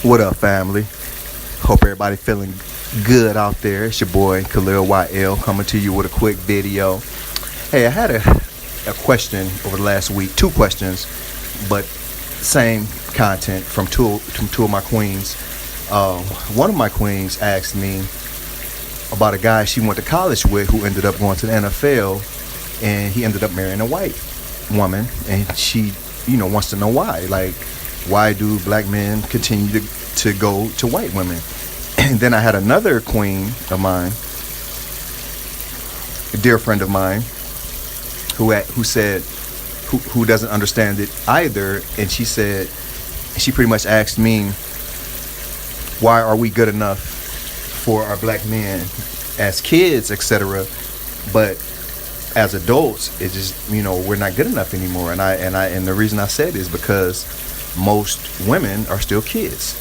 What up, family? Hope everybody feeling good out there. It's your boy Khalil YL coming to you with a quick video. Hey, I had a question over the last week, two questions, but same content from two of my queens. One of my queens asked me about a guy she went to college with who ended up going to the NFL, and he ended up marrying a white woman, and she, wants to know why. Like, why do black men continue to go to white women? And then I had another queen of mine, a dear friend of mine, who said who doesn't understand it either, and she pretty much asked me, why are we good enough for our black men as kids, etc., but as adults it's just, we're not good enough anymore. And the reason I said is because most women are still kids.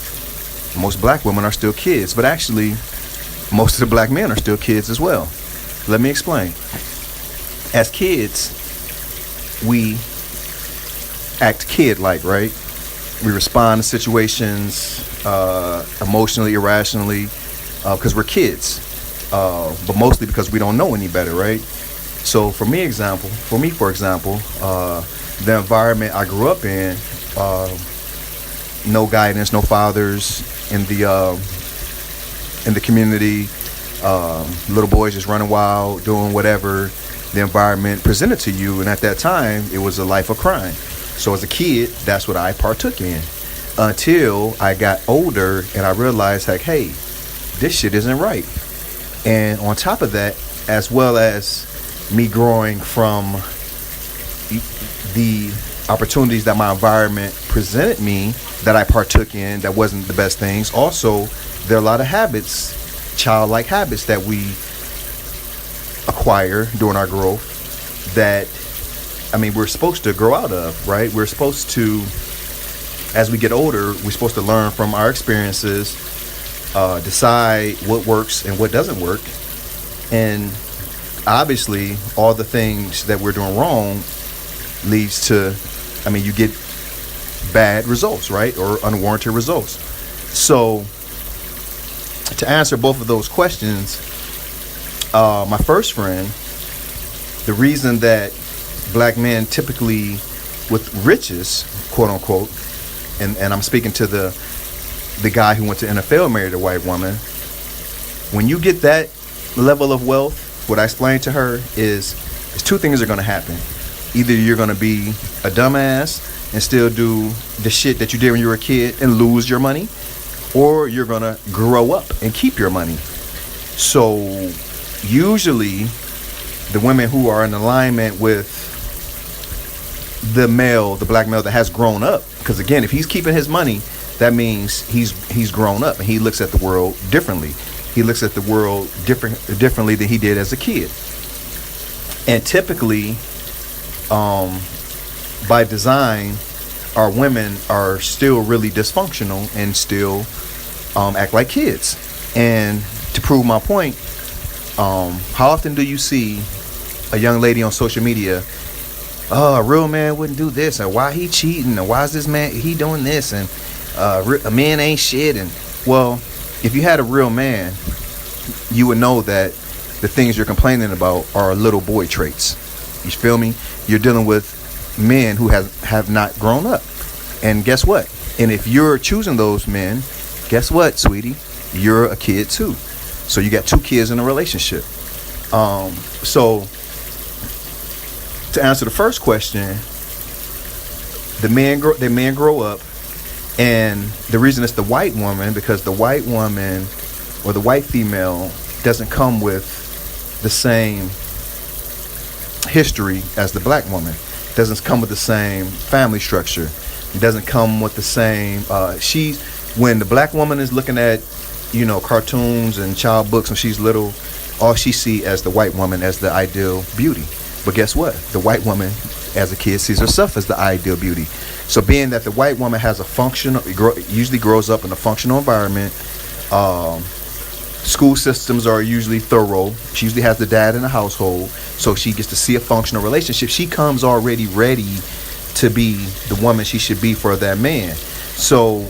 Most black women are still kids, but actually most of the black men are still kids as well. Let me explain. As kids, we act kid-like, right? We respond to situations emotionally, irrationally, because we're kids, but mostly because we don't know any better, right? So for me, for example, the environment I grew up in, no guidance, no fathers in the community, little boys just running wild, doing whatever the environment presented to you. And at that time, it was a life of crime. So as a kid, that's what I partook in, until I got older and I realized, like, hey, this shit isn't right. And on top of that, as well as me growing from the opportunities that my environment presented me that I partook in that wasn't the best things, also there are a lot of habits, childlike habits, that we acquire during our growth that, we're supposed to grow out of, right? We're supposed to, as we get older, we're supposed to learn from our experiences, decide what works and what doesn't work. And obviously, all the things that we're doing wrong leads to, you get bad results, right? Or unwarranted results. So, to answer both of those questions, my first friend, the reason that black men typically with riches, quote unquote, and I'm speaking to the guy who went to NFL, married a white woman, when you get that level of wealth, what I explained to her is two things are going to happen. Either you're going to be a dumbass and still do the shit that you did when you were a kid and lose your money, or you're going to grow up and keep your money. So usually the women who are in alignment with the black male that has grown up, because again, if he's keeping his money, that means he's grown up and he looks at the world differently. He looks at the world differently than he did as a kid. And typically, by design, our women are still really dysfunctional and still act like kids. And to prove my point, how often do you see a young lady on social media, a real man wouldn't do this, and why he cheating, and why is this man, he doing this, and a man ain't shit? And well, if you had a real man, you would know that the things you're complaining about are little boy traits. You feel me? You're dealing with men who have not grown up. And guess what? And if you're choosing those men, guess what, sweetie? You're a kid too. So you got two kids in a relationship. So to answer the first question, the men grow up, and the reason it's the white woman, because the white woman or the white female doesn't come with the same history as the black woman, doesn't come with the same family structure, doesn't come with the same when the black woman is looking at cartoons and child books when she's little, all she see as the white woman as the ideal beauty. But guess what? The white woman as a kid sees herself as the ideal beauty. So being that the white woman has usually grows up in a functional environment, school systems are usually thorough. She usually has the dad in the household, so she gets to see a functional relationship. She comes already ready to be the woman she should be for that man. So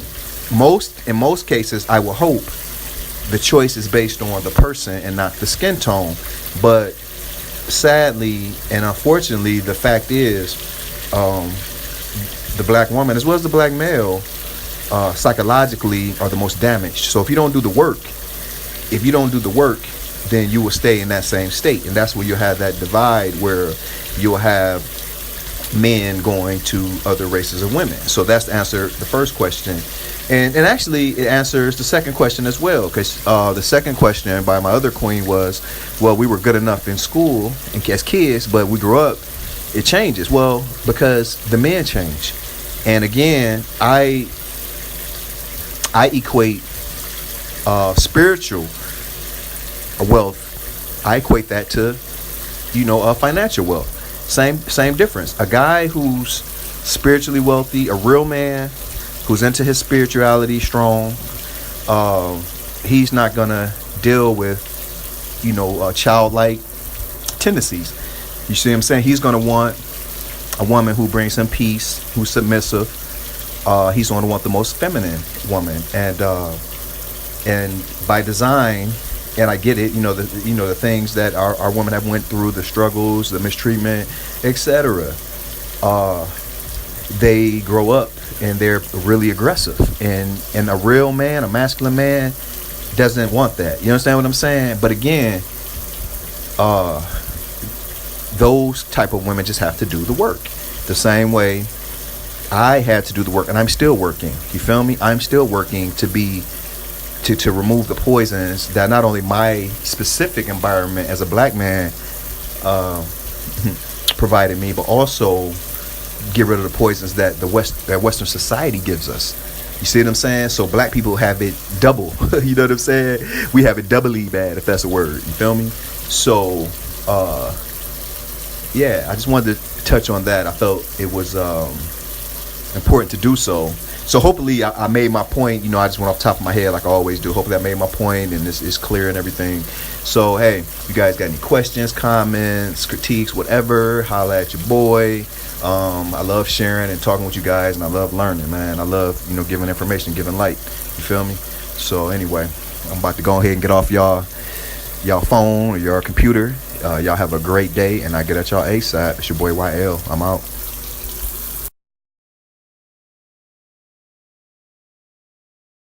in most cases, I will hope the choice is based on the person and not the skin tone. But sadly and unfortunately, the fact is, um, the black woman as well as the black male, psychologically are the most damaged. So if you don't do the work, then you will stay in that same state, and that's where you'll have that divide where you'll have men going to other races of women. So that's the answer to the first question. And actually, it answers the second question as well, because the second question by my other queen was, well, we were good enough in school and as kids, but we grew up, it changes. Well, because the men change. And again, I equate spiritual wealth, I equate that to, financial wealth. Same difference. A guy who's spiritually wealthy, a real man who's into his spirituality strong, he's not gonna deal with, childlike tendencies. You see what I'm saying? He's gonna want a woman who brings him peace, who's submissive. He's gonna want the most feminine woman, and by design. And I get it, the things that our women have went through, the struggles, the mistreatment, etc. They grow up and they're really aggressive, and a real man, a masculine man, doesn't want that. You understand what I'm saying? But again, those type of women just have to do the work. The same way I had to do the work, and I'm still working. You feel me? I'm still working to remove the poisons that not only my specific environment as a black man provided me, but also get rid of the poisons that that Western society gives us. You see what I'm saying? So black people have it double. You know what I'm saying? We have it doubly bad, if that's a word. You feel me? So I just wanted to touch on that. I felt it was important to do so. So hopefully I made my point. I just went off the top of my head like I always do. Hopefully I made my point and this is clear and everything. So, hey, you guys got any questions, comments, critiques, whatever, holla at your boy. I love sharing and talking with you guys, and I love learning, man. I love, giving information, giving light. You feel me? So anyway, I'm about to go ahead and get off y'all phone or your computer. Y'all have a great day, and I get at y'all ASAP. It's your boy YL. I'm out.